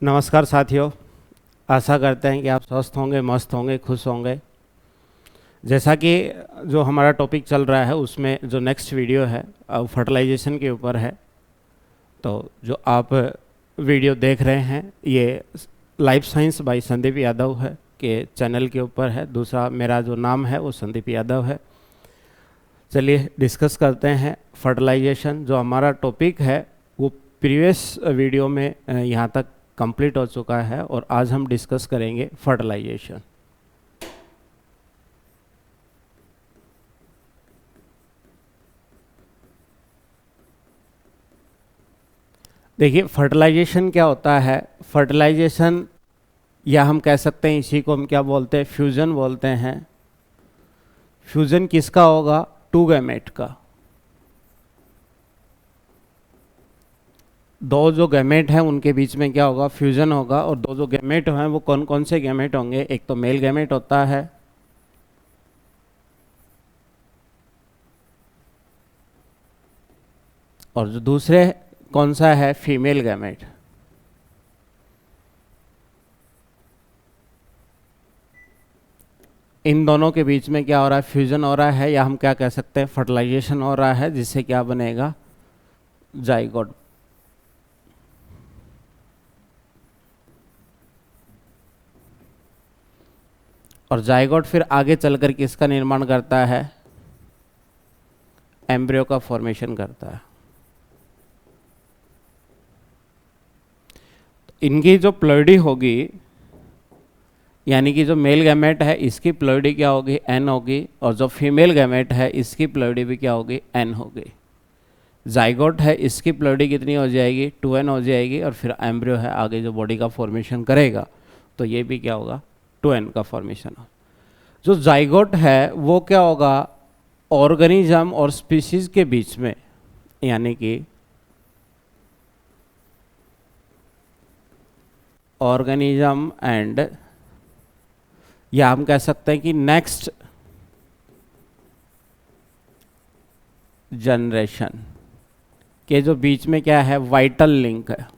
नमस्कार साथियों। आशा करते हैं कि आप स्वस्थ होंगे, मस्त होंगे, खुश होंगे। जैसा कि जो हमारा टॉपिक चल रहा है उसमें जो नेक्स्ट वीडियो है फर्टिलाइजेशन के ऊपर है। तो जो आप वीडियो देख रहे हैं ये life science by Sandeep Yadav है के चैनल के ऊपर है। दूसरा मेरा जो नाम है वो संदीप यादव है। चलिए डिस्कस करते हैं फर्टिलाइजेशन। जो हमारा टॉपिक है वो प्रीवियस वीडियो में यहाँ तक कंप्लीट हो चुका है और आज हम डिस्कस करेंगे फर्टिलाइजेशन। देखिए फर्टिलाइजेशन क्या होता है। फर्टिलाइजेशन या हम कह सकते हैं इसी को हम क्या बोलते हैं, फ्यूजन बोलते हैं। फ्यूजन किसका होगा? टू गैमेट का। दो जो गैमेट हैं उनके बीच में क्या होगा? फ्यूजन होगा। और दो जो गैमेट हैं वो कौन कौन से गैमेट होंगे? एक तो मेल गैमेट होता है और जो दूसरे कौन सा है? Female gamete. इन दोनों के बीच में क्या हो रहा है? फ्यूजन हो रहा है या हम क्या कह सकते हैं, फर्टिलाइजेशन हो रहा है, जिससे क्या बनेगा? जाइगोट। और जाइगोट फिर आगे चलकर किसका निर्माण करता है? एम्ब्रियो का फॉर्मेशन करता है। इनकी जो प्लॉइडी होगी, यानी कि जो मेल गैमेट है इसकी प्लॉइडी क्या होगी? एन होगी। और जो फीमेल गैमेट है इसकी प्लॉइडी भी क्या होगी? एन होगी। जाइगोट है इसकी प्लॉइडी कितनी हो जाएगी? 2n हो जाएगी। और फिर एम्ब्रियो है आगे जो बॉडी का फॉर्मेशन करेगा तो ये भी क्या होगा? 2n का फॉर्मेशन हो। जो जाइगोट है वो क्या होगा? ऑर्गेनिज्म और स्पीशीज के बीच में, यानी कि ऑर्गेनिज्म एंड, या हम कह सकते हैं कि नेक्स्ट जनरेशन के जो बीच में क्या है? वाइटल लिंक है।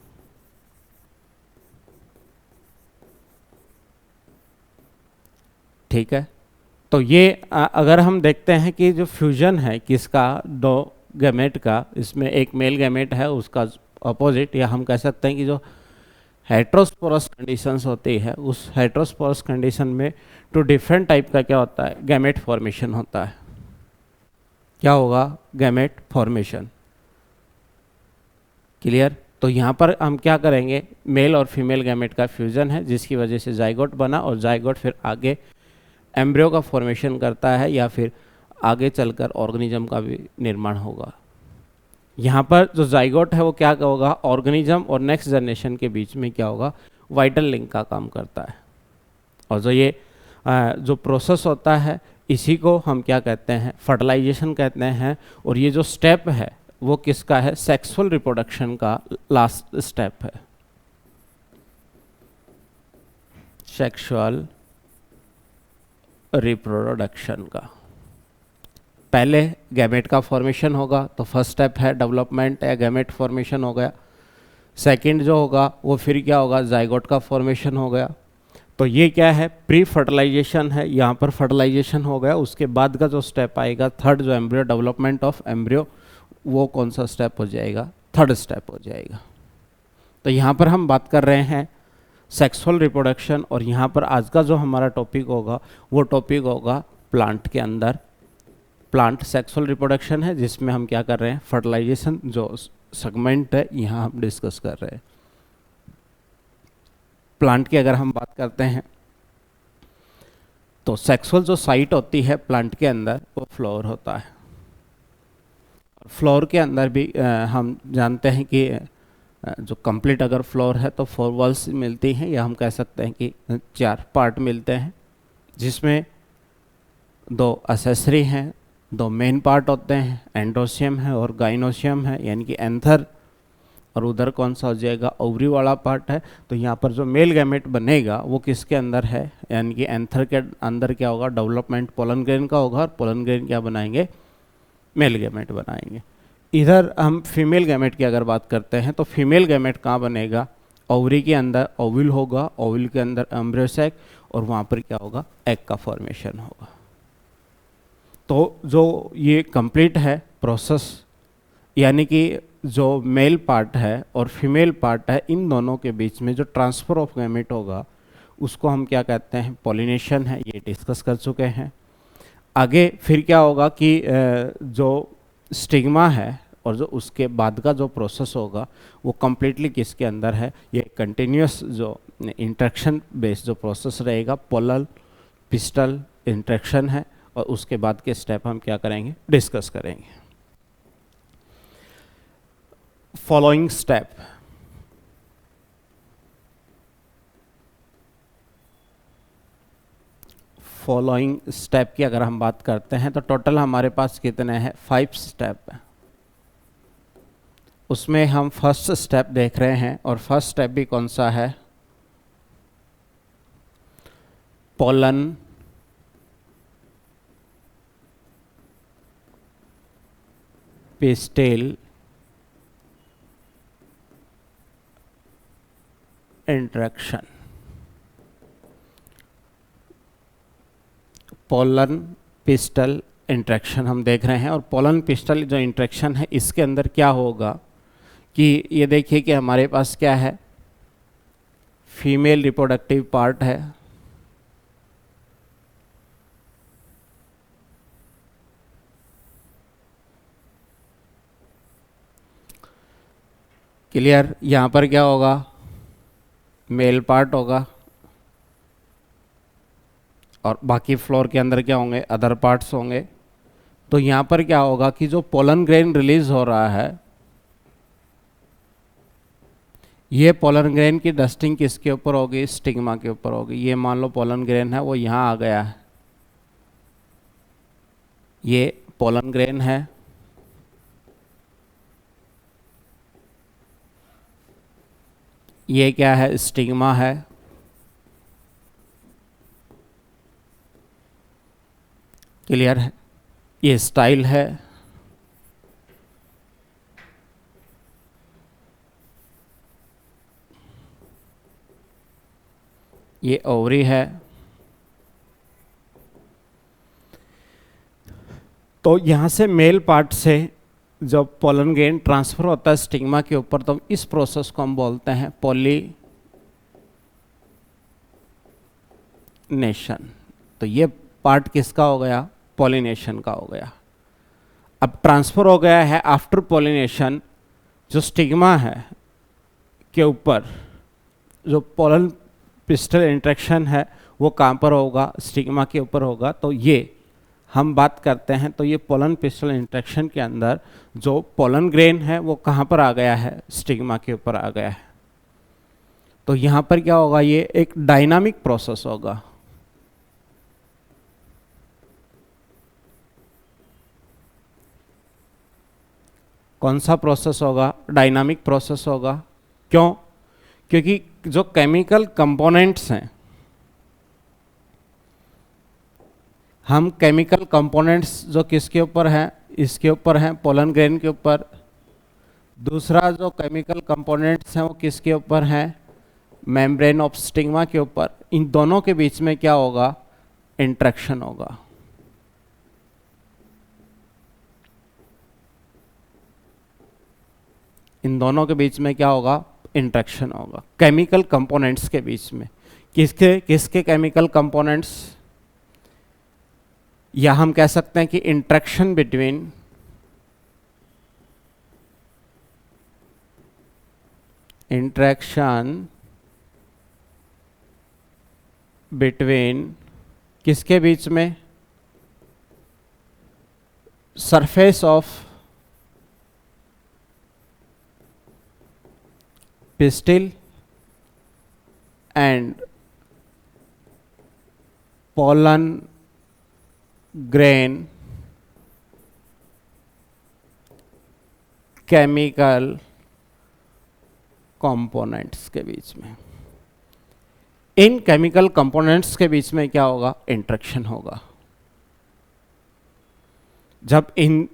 ठीक है। तो ये अगर हम देखते हैं कि जो फ्यूजन है किसका? दो गैमेट का, इसमें एक मेल गैमेट है उसका अपोजिट, या हम कह सकते हैं कि जो हेट्रोस्पोरस कंडीशंस होती है उस हेट्रोस्पोरस कंडीशन में टू डिफरेंट टाइप का क्या होता है? गैमेट फॉर्मेशन होता है। क्या होगा? Gamete formation. क्लियर? तो यहाँ पर हम क्या करेंगे? मेल और फीमेल गैमेट का फ्यूजन है जिसकी वजह से जाइगोट बना, और जाइगोट फिर आगे एम्ब्रियो का फॉर्मेशन करता है या फिर आगे चलकर ऑर्गेनिज्म का भी निर्माण होगा। यहाँ पर जो जाइगोट है वो क्या होगा? ऑर्गेनिज्म और नेक्स्ट जनरेशन के बीच में क्या होगा? वाइटल लिंक का काम करता है। और जो ये जो प्रोसेस होता है इसी को हम क्या कहते हैं? फर्टिलाइजेशन कहते हैं। और ये जो स्टेप है वो किसका है? सेक्सुअल रिप्रोडक्शन का लास्ट स्टेप है। सेक्सुअल रिप्रोडक्शन का पहले गैमेट का फॉर्मेशन होगा, तो फर्स्ट स्टेप है डेवलपमेंट या गैमेट फॉर्मेशन हो गया। सेकंड जो होगा वो फिर क्या होगा? जाइगोट का फॉर्मेशन हो गया। तो ये क्या है? प्री फर्टिलाइजेशन है। यहाँ पर फर्टिलाइजेशन हो गया, उसके बाद का जो स्टेप आएगा थर्ड, जो एम्ब्रियो, डेवलपमेंट ऑफ एम्ब्रियो, वो कौन सा स्टेप हो जाएगा? थर्ड स्टेप हो जाएगा। तो यहाँ पर हम बात कर रहे हैं सेक्सुअल रिप्रोडक्शन, और यहाँ पर आज का जो हमारा टॉपिक होगा वो टॉपिक होगा प्लांट के अंदर। प्लांट सेक्सुअल रिप्रोडक्शन है जिसमें हम क्या कर रहे हैं? फर्टिलाइजेशन जो सेगमेंट है यहाँ हम डिस्कस कर रहे हैं। प्लांट की अगर हम बात करते हैं तो सेक्सुअल जो साइट होती है प्लांट के अंदर वो फ्लावर होता है। फ्लावर के अंदर भी हम जानते हैं कि जो कंप्लीट अगर फ्लावर है तो 4 वॉल्स मिलती हैं, या हम कह सकते हैं कि 4 पार्ट मिलते हैं, जिसमें 2 एक्सेसरी हैं, 2 मेन पार्ट होते हैं, एंडोसियम है और गाइनोसियम है, यानी कि एंथर। और उधर कौन सा हो जाएगा? ओवरी वाला पार्ट है। तो यहाँ पर जो मेल गैमेट बनेगा वो किसके अंदर है? यानी कि एंथर के अंदर क्या होगा? डेवलपमेंट पोलन ग्रेन का होगा, और पोलन ग्रेन क्या बनाएंगे? मेल गैमेट बनाएंगे। इधर हम फीमेल गैमेट की अगर बात करते हैं तो फीमेल गैमेट कहाँ बनेगा? ओवरी के अंदर ओव्यूल होगा, ओव्यूल के अंदर एम्ब्रियो सैक, और वहाँ पर क्या होगा, एग का फॉर्मेशन होगा। तो जो ये कंप्लीट है प्रोसेस, यानी कि जो मेल पार्ट है और फीमेल पार्ट है, इन दोनों के बीच में जो ट्रांसफ़र ऑफ गैमेट होगा उसको हम क्या कहते हैं, पॉलिनेशन है, ये डिस्कस कर चुके हैं। आगे फिर क्या होगा कि जो स्टिग्मा है और जो उसके बाद का जो प्रोसेस होगा वो कम्प्लीटली किसके अंदर है, ये कंटिन्यूस जो इंट्रैक्शन बेस्ड जो प्रोसेस रहेगा, पोलर पिस्टल इंट्रैक्शन है, और उसके बाद के स्टेप हम क्या करेंगे, डिस्कस करेंगे। फॉलोइंग स्टेप, फॉलोइंग स्टेप की अगर हम बात करते हैं तो टोटल हमारे पास कितने हैं, 5 स्टेप है। उसमें हम फर्स्ट स्टेप देख रहे हैं, और फर्स्ट स्टेप भी कौन सा है, pollen pistil interaction. Pollen pistol interaction हम देख रहे हैं, और पोलन पिस्टल जो इंट्रैक्शन है इसके अंदर क्या होगा कि ये देखिए कि हमारे पास क्या है, फीमेल रिप्रोडक्टिव पार्ट है, क्लियर। यहाँ पर क्या होगा, मेल पार्ट होगा, और बाकी फ्लोर के अंदर क्या होंगे, अदर पार्ट्स होंगे। तो यहाँ पर क्या होगा कि जो पोलन ग्रेन रिलीज हो रहा है, ये पोलन ग्रेन की डस्टिंग किसके ऊपर होगी, स्टिग्मा के ऊपर होगी। ये मान लो पोलन ग्रेन है, वो यहाँ आ गया है, ये पोलन ग्रेन है, ये क्या है, स्टिग्मा है, क्लियर है। ये स्टाइल है, ये ओवरी है। तो यहाँ से मेल पार्ट से जब पोलन ग्रेन ट्रांसफर होता है स्टिग्मा के ऊपर, तो इस प्रोसेस को हम बोलते हैं पॉलिनेशन। तो ये पार्ट किसका हो गया, पॉलिनेशन का हो गया। अब ट्रांसफर हो गया है आफ्टर पॉलिनेशन, जो स्टिग्मा है के ऊपर जो पोलन पिस्टल इंट्रैक्शन है वो कहाँ पर होगा, स्टिग्मा के ऊपर होगा। तो ये हम बात करते हैं, तो ये पोलन पिस्टल इंट्रैक्शन के अंदर जो पोलन ग्रेन है वो कहाँ पर आ गया है, स्टिग्मा के ऊपर आ गया है। तो यहाँ पर क्या होगा, ये एक डायनामिक प्रोसेस होगा। कौन सा प्रोसेस होगा, डायनामिक प्रोसेस होगा। क्यों, क्योंकि जो केमिकल कंपोनेंट्स हैं, हम केमिकल कंपोनेंट्स जो किसके ऊपर हैं, इसके ऊपर हैं, पोलन ग्रेन के ऊपर। दूसरा जो केमिकल कंपोनेंट्स हैं वो किसके ऊपर हैं, मेम्ब्रेन ऑफ स्टिग्मा के ऊपर। इन दोनों के बीच में क्या होगा, इंट्रैक्शन होगा। इन दोनों के बीच में क्या होगा, इंट्रैक्शन होगा, केमिकल कंपोनेंट्स के बीच में। किसके किसके केमिकल कंपोनेंट्स, या हम कह सकते हैं कि इंट्रैक्शन बिटवीन किसके बीच में, surface of pistil and pollen grain chemical components के बीच में। इन केमिकल कंपोनेंट्स के बीच में क्या होगा, इंट्रैक्शन होगा। जब इन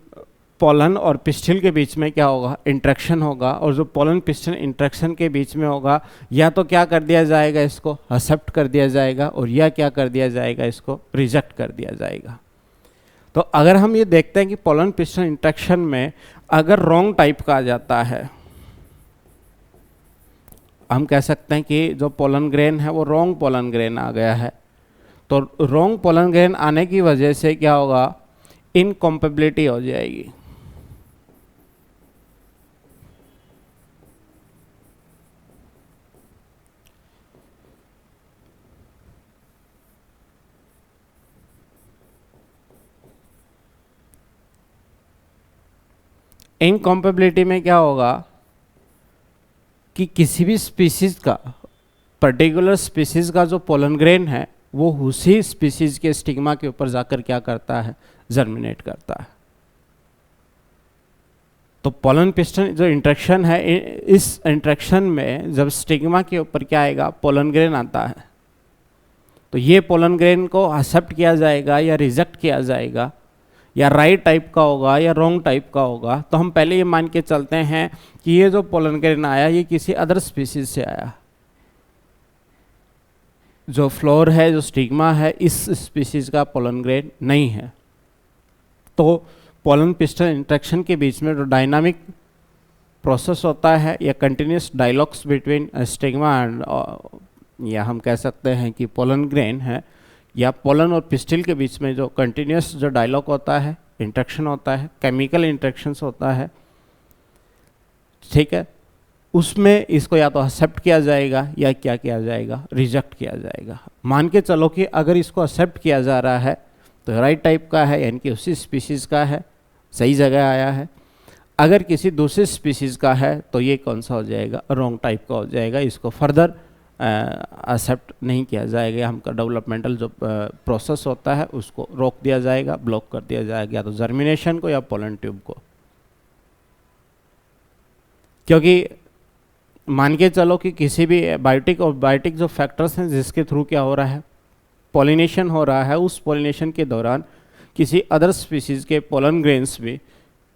पोलन और पिस्टिल के बीच में क्या होगा, इंट्रैक्शन होगा, और जो पोलन पिस्टिल इंट्रैक्शन के बीच में होगा, या तो क्या कर दिया जाएगा, इसको एक्सेप्ट कर दिया जाएगा, और या क्या कर दिया जाएगा, इसको रिजेक्ट कर दिया जाएगा। तो अगर हम ये देखते हैं कि पोलन पिस्टिल इंट्रैक्शन में अगर रॉन्ग टाइप का आ जाता है, हम कह सकते हैं कि जो पोलन ग्रेन है वो रॉन्ग पोलन ग्रेन आ गया है। तो रॉन्ग पोलन ग्रेन आने की वजह से क्या होगा, इनकॉम्पेबिलिटी हो जाएगी। इनकॉम्पेबिलिटी में क्या होगा कि किसी भी स्पीसीज का, पर्टिकुलर स्पीसीज का जो पोलन ग्रेन है वो उसी स्पीसीज के स्टिग्मा के ऊपर जाकर क्या करता है, जर्मिनेट करता है। तो पोलन पिस्टन जो इंट्रैक्शन है, इस इंट्रैक्शन में जब स्टिग्मा के ऊपर क्या आएगा, पोलन ग्रेन आता है, तो ये पोलन ग्रेन को एक्सेप्ट किया जाएगा या रिजेक्ट किया जाएगा, या राइट टाइप का होगा या रॉन्ग टाइप का होगा। तो हम पहले ये मान के चलते हैं कि ये जो पोलन ग्रेन आया ये किसी अदर स्पीसीज से आया, जो फ्लोर है, जो स्टिग्मा है, इस स्पीसीज का पोलन ग्रेन नहीं है। तो पोलन पिस्टल इंट्रैक्शन के बीच में जो डायनामिक प्रोसेस होता है या continuous dialogues between stigma and, या हम कह सकते हैं कि पोलन ग्रेन है, या पोलन और पिस्टिल के बीच में जो कंटिन्यूस जो डायलॉग होता है, इंट्रैक्शन होता है, केमिकल इंट्रैक्शंस होता है, ठीक है, उसमें इसको या तो एक्सेप्ट किया जाएगा या क्या किया जाएगा, रिजेक्ट किया जाएगा। मान के चलो कि अगर इसको एक्सेप्ट किया जा रहा है तो राइट टाइप का है, यानी कि उसी स्पीसीज का है, सही जगह आया है। अगर किसी दूसरे स्पीसीज का है तो ये कौन सा हो जाएगा, रॉन्ग टाइप का हो जाएगा, इसको फर्दर एक्सेप्ट नहीं किया जाएगा। हमका डेवलपमेंटल जो प्रोसेस होता है उसको रोक दिया जाएगा, ब्लॉक कर दिया जाएगा, या तो जर्मिनेशन को या पोलन ट्यूब को। क्योंकि मान के चलो कि किसी भी बायोटिक और बायोटिक जो फैक्टर्स हैं जिसके थ्रू क्या हो रहा है, पॉलिनेशन हो रहा है, उस पॉलिनेशन के दौरान किसी अदर स्पीसीज के पोलन ग्रेन्स भी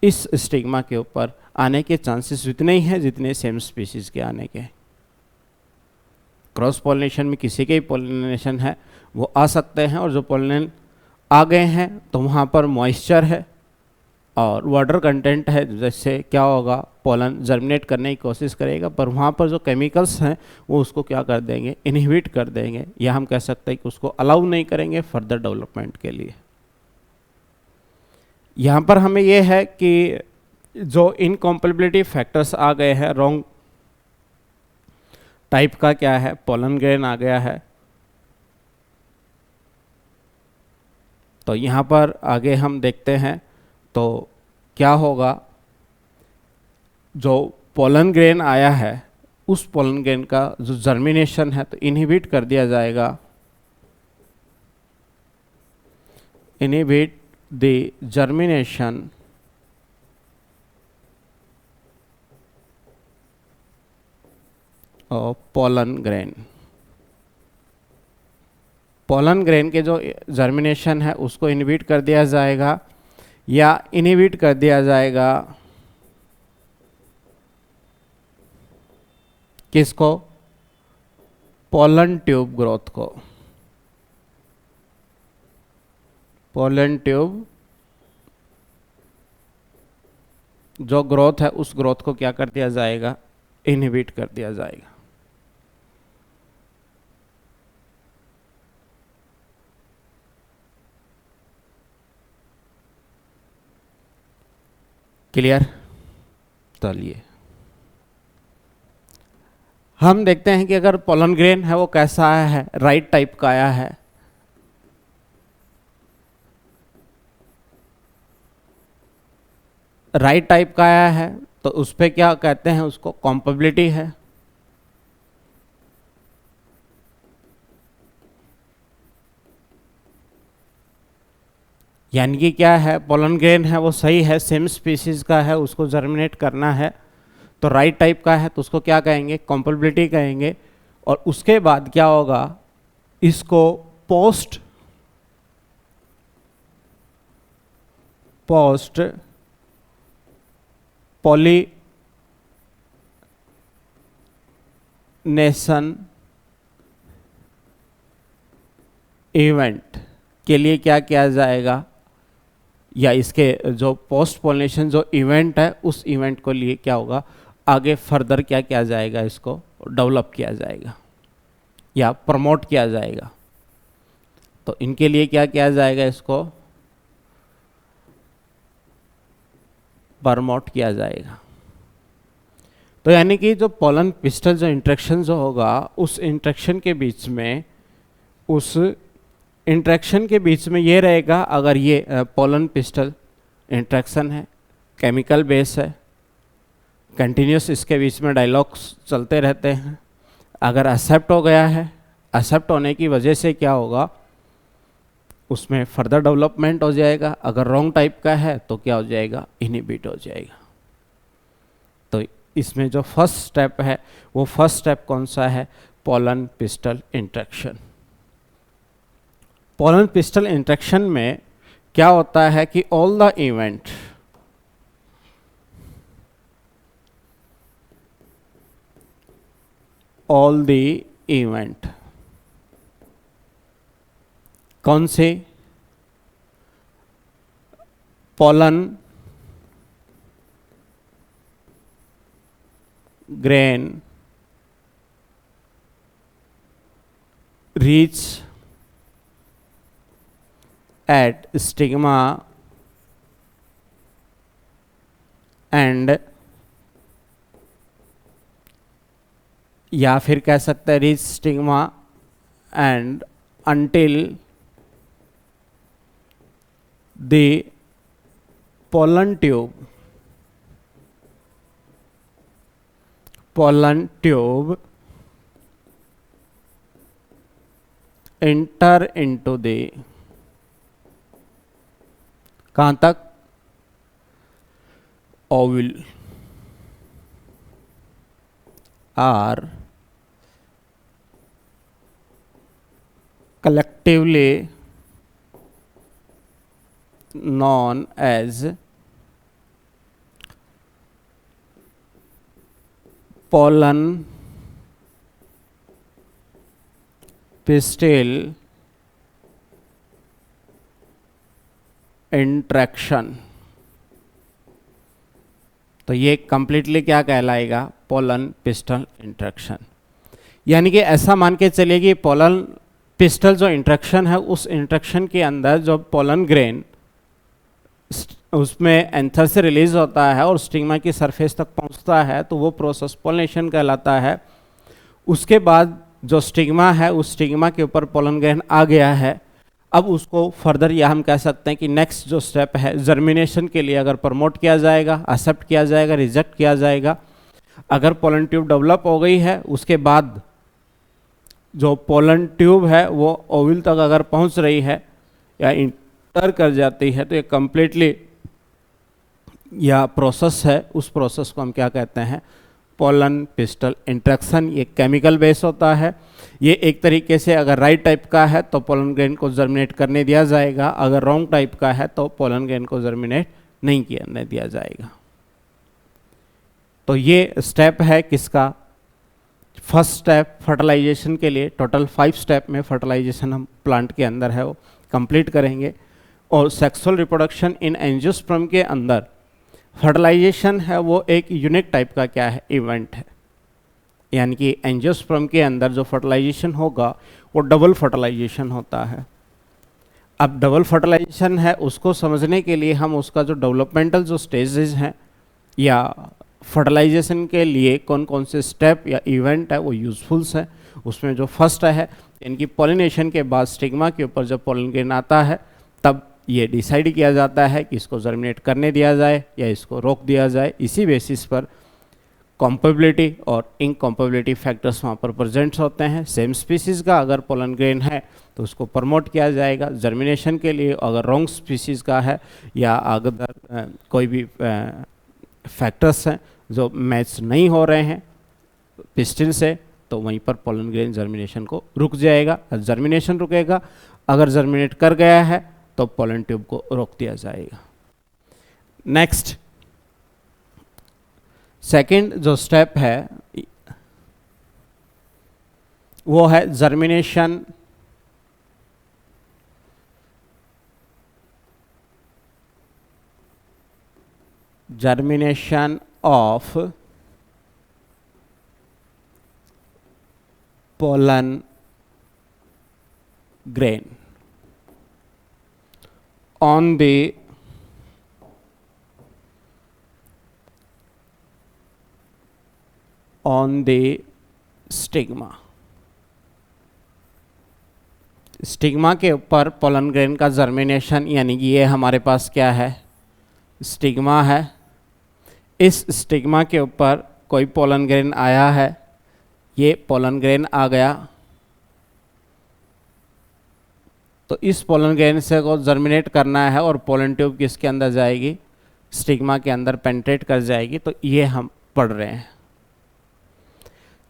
इस स्टिग्मा के ऊपर आने के चांसेस उतने ही हैं जितने सेम स्पीसीज के आने के। क्रॉस पॉलिनेशन में किसी के ही पॉलिनेशन है वो आ सकते हैं, और जो पॉलिनेशन आ गए हैं तो वहाँ पर मॉइस्चर है और वाटर कंटेंट है, जैसे क्या होगा, पोलन जर्मिनेट करने की कोशिश करेगा, पर वहाँ पर जो केमिकल्स हैं वो उसको क्या कर देंगे, इनहिबिट कर देंगे, या हम कह सकते हैं कि उसको अलाउ नहीं करेंगे फर्दर डेवलपमेंट के लिए। यहाँ पर हमें ये है कि जो इनकॉम्पेबिलिटी फैक्टर्स आ गए हैं, रॉन्ग टाइप का क्या है, पोलन ग्रेन आ गया है, तो यहाँ पर आगे हम देखते हैं तो क्या होगा, जो पोलन ग्रेन आया है उस पोलन ग्रेन का जो जर्मिनेशन है तो इनहिबिट कर दिया जाएगा, inhibit the germination of pollen grain. Pollen grain के जो जर्मिनेशन है उसको इनहिबिट कर दिया जाएगा, या इनहिबिट कर दिया जाएगा किसको, पोलन ट्यूब ग्रोथ को। पोलन ट्यूब जो ग्रोथ है उस ग्रोथ को क्या कर दिया जाएगा, इनहिबिट कर दिया जाएगा। क्लियर। चलिए हम देखते हैं कि अगर पोलन ग्रेन है वो कैसा आया है, राइट टाइप का आया है, राइट टाइप का आया है तो उस पर क्या कहते हैं, उसको कॉम्पेबिलिटी है। यानी कि क्या है, पोलन ग्रेन है वो सही है, सेम स्पीसीज का है, उसको जर्मिनेट करना है, तो राइट टाइप का है तो उसको क्या कहेंगे, कॉम्पेबिलिटी कहेंगे। और उसके बाद क्या होगा, इसको पोस्ट पॉलिनेशन इवेंट के लिए क्या किया जाएगा, या इसके जो पोस्ट पॉलिनेशन जो इवेंट है उस इवेंट को लिए क्या होगा, आगे फर्दर क्या किया जाएगा, इसको डेवलप किया जाएगा या प्रमोट किया जाएगा। तो इनके लिए क्या किया जाएगा, इसको प्रमोट किया जाएगा। तो यानी कि जो पोलन पिस्टल जो इंटरेक्शन जो होगा, उस इंटरेक्शन के बीच में ये रहेगा, अगर ये पोलन पिस्टल इंटरेक्शन है, केमिकल बेस है, कंटिन्यूस इसके बीच में डायलॉग्स चलते रहते हैं। अगर एक्सेप्ट हो गया है, एक्सेप्ट होने की वजह से क्या होगा, उसमें फर्दर डेवलपमेंट हो जाएगा। अगर रॉन्ग टाइप का है तो क्या हो जाएगा, इनहिबिट हो जाएगा। तो इसमें जो फर्स्ट स्टेप है, वो फर्स्ट स्टेप कौन सा है, pollen pistol interaction. Pollen pistol interaction में क्या होता है कि ऑल द इवेंट कौन से, pollen grain reach at stigma and, या फिर कह सकते हैं reach stigma and until the pollen tube enter into the, कहाँ तक, ovule, are collectively known as pollen pistil interaction. तो ये कंप्लीटली क्या कहलाएगा, पोलन पिस्टल इंट्रैक्शन। यानी कि ऐसा मान के चलिए कि पोलन पिस्टल जो इंट्रैक्शन है, उस इंट्रैक्शन के अंदर जो पोलन ग्रेन उसमें एंथर से रिलीज होता है और स्टिग्मा की सरफेस तक पहुंचता है, तो वो प्रोसेस पोलिनेशन कहलाता है। उसके बाद जो स्टिग्मा है, उस स्टिग्मा के ऊपर पोलन ग्रेन आ गया है। अब उसको फर्दर या हम कह सकते हैं कि नेक्स्ट जो स्टेप है, जर्मिनेशन के लिए अगर प्रमोट किया जाएगा, एक्सेप्ट किया जाएगा, रिजेक्ट किया जाएगा। अगर पोलन ट्यूब डेवलप हो गई है, उसके बाद जो पोलन ट्यूब है वो ओव्यूल तक अगर पहुंच रही है या इंटर कर जाती है, तो ये कंप्लीटली या प्रोसेस है, उस प्रोसेस को हम क्या कहते हैं, पोलन पिस्टल इंट्रैक्शन। ये केमिकल बेस होता है। ये एक तरीके से अगर राइट टाइप का है तो पोलन ग्रेन को जर्मिनेट करने दिया जाएगा, अगर रॉन्ग टाइप का है तो पोलन ग्रेन को जर्मिनेट नहीं करने दिया जाएगा। तो ये स्टेप है किसका, फर्स्ट स्टेप फर्टिलाइजेशन के लिए। टोटल 5 स्टेप में फर्टिलाइजेशन हम प्लांट के अंदर है वो कंप्लीट करेंगे। और सेक्सुअल रिप्रोडक्शन इन एंजियोस्पर्म के अंदर फर्टिलाइजेशन है वो एक यूनिक टाइप का क्या है, इवेंट है। यानी कि एंजियोस्पर्म के अंदर जो फर्टिलाइजेशन होगा वो डबल फर्टिलाइजेशन होता है। अब डबल फर्टिलाइजेशन है, उसको समझने के लिए हम उसका जो डेवलपमेंटल जो स्टेजेस हैं या फर्टिलाइजेशन के लिए कौन कौन से स्टेप या इवेंट है वो यूजफुल्स है। उसमें जो फर्स्ट है, इनकी पॉलिनेशन के बाद स्टिग्मा के ऊपर जब पोलन ग्रेन आता है, तब ये डिसाइड किया जाता है कि इसको जर्मिनेट करने दिया जाए या इसको रोक दिया जाए। इसी बेसिस पर कॉम्पेबिलिटी और इनकॉम्पेबिलिटी फैक्टर्स वहाँ पर प्रेजेंट्स होते हैं। सेम स्पीसीज़ का अगर पोलन ग्रेन है तो उसको प्रमोट किया जाएगा जर्मिनेशन के लिए। अगर रॉन्ग स्पीसीज़ का है या अगर कोई भी फैक्टर्स हैं जो मैच नहीं हो रहे हैं पिस्टिल से, तो वहीं पर पोलन ग्रेन जर्मिनेशन को रुक जाएगा। जर्मिनेशन रुकेगा, अगर जर्मिनेट कर गया है तो पोलन ट्यूब को रोक दिया जाएगा। नेक्स्ट, सेकंड जो स्टेप है वो है germination of pollen grain on the stigma. Stigma के ऊपर पोलन ग्रेन का जर्मिनेशन, यानी कि ये हमारे पास क्या है, स्टिग्मा है। इस स्टिग्मा के ऊपर कोई पोलन ग्रेन आया है, ये पोलन ग्रेन आ गया, तो इस पोलन ग्रेन से को जर्मिनेट करना है और पोलन ट्यूब किसके अंदर जाएगी, स्टिग्मा के अंदर पेंट्रेट कर जाएगी। तो ये हम पढ़ रहे हैं।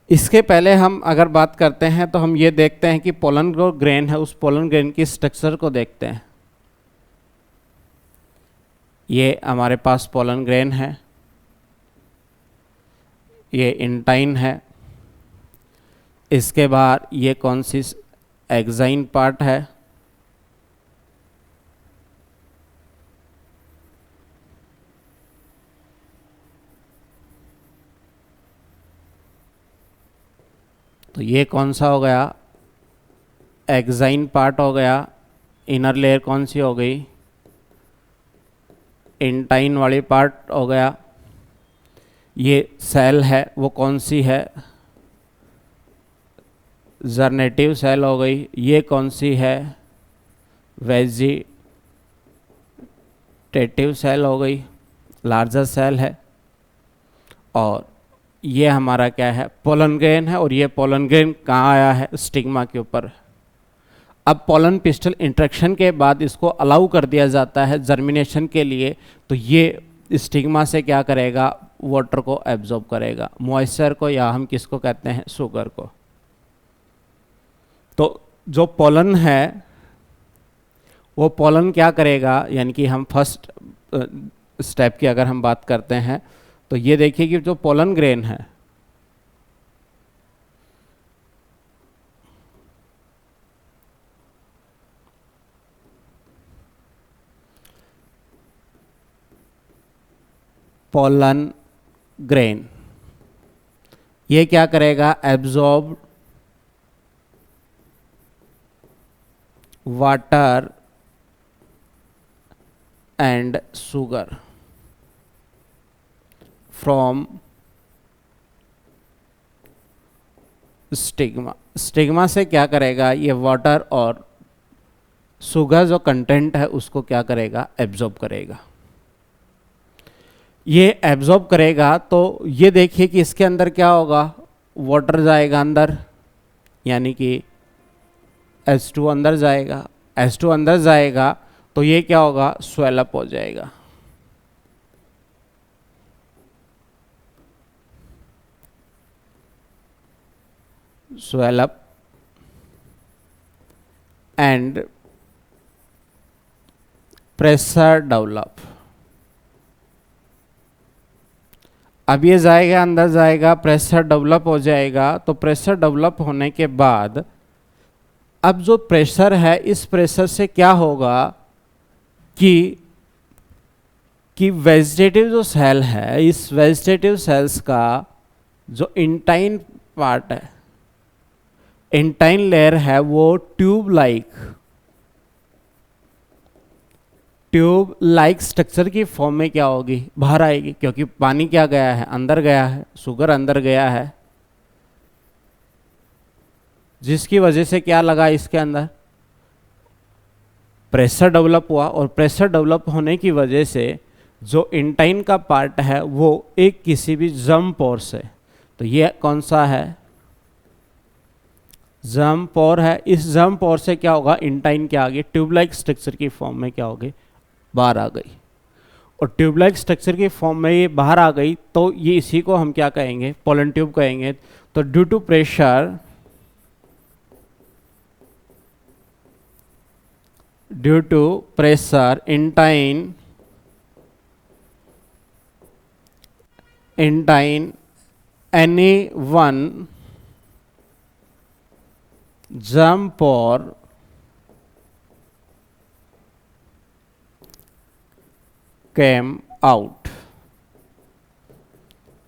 इसके पहले हम अगर बात करते हैं तो हम ये देखते हैं कि पोलन जो ग्रेन है उस पोलन ग्रेन की स्ट्रक्चर को देखते हैं। ये हमारे पास पोलन ग्रेन है, ये इंटाइन है, इसके बाद ये कौन सी एक्साइन पार्ट है, तो ये कौन सा हो गया, एक्साइन पार्ट हो गया। इनर लेयर कौन सी हो गई, इंटाइन वाली पार्ट हो गया। ये सेल है वो कौन सी है, जर्नेटिव सेल हो गई। ये कौन सी है, वेजिटेटिव सेल हो गई, लार्जर सेल है। और ये हमारा क्या है, पोलन ग्रेन है, और ये पोलन ग्रेन कहाँ आया है, स्टिग्मा के ऊपर। अब पोलन पिस्टल इंट्रैक्शन के बाद इसको अलाउ कर दिया जाता है जर्मिनेशन के लिए, तो ये स्टिग्मा से क्या करेगा, वाटर को एब्जॉर्ब करेगा, मॉइस्चर को, या हम किसको कहते हैं, शुगर को। तो जो पोलन है वो पोलन क्या करेगा, यानी कि हम फर्स्ट स्टेप की अगर हम बात करते हैं तो ये देखिए कि जो पोलन ग्रेन है पोलन ग्रेन, ये क्या करेगा, absorb water and sugar from stigma. Stigma से क्या करेगा, ये वाटर और शुगर जो कंटेंट है उसको क्या करेगा, एब्जॉर्ब करेगा। ये एब्जॉर्ब करेगा तो ये देखिए कि इसके अंदर क्या होगा, वाटर जाएगा अंदर, यानी कि H2 अंदर जाएगा। H2 अंदर जाएगा तो ये क्या होगा, स्वेलअप हो जाएगा। swell-up and pressure develop। अब ये जाएगा अंदर जाएगा, प्रेशर डेवलप हो जाएगा। तो प्रेशर डेवलप होने के बाद अब जो प्रेशर है, इस प्रेशर से क्या होगा कि वेजिटेटिव जो सेल है, इस वेजिटेटिव सेल्स का जो इंटाइन पार्ट है, इंटाइन लेयर है, वो ट्यूब लाइक स्ट्रक्चर की फॉर्म में क्या होगी, बाहर आएगी, क्योंकि पानी क्या गया है, अंदर गया है, शुगर अंदर गया है, जिसकी वजह से क्या लगा, इसके अंदर प्रेशर डेवलप हुआ। और प्रेशर डेवलप होने की वजह से जो इंटाइन का पार्ट है वो एक किसी भी जर्म पोर से, तो ये कौन सा है, जर्म पोर है। इस जर्म पोर से क्या होगा, इंटाइन क्या आ गई, ट्यूबलाइक स्ट्रक्चर की फॉर्म में क्या हो गई, बाहर आ गई। और ट्यूबलाइक स्ट्रक्चर की फॉर्म में ये बाहर आ गई तो ये इसी को हम क्या कहेंगे, पोलन ट्यूब कहेंगे। तो due to intine any one jump और came out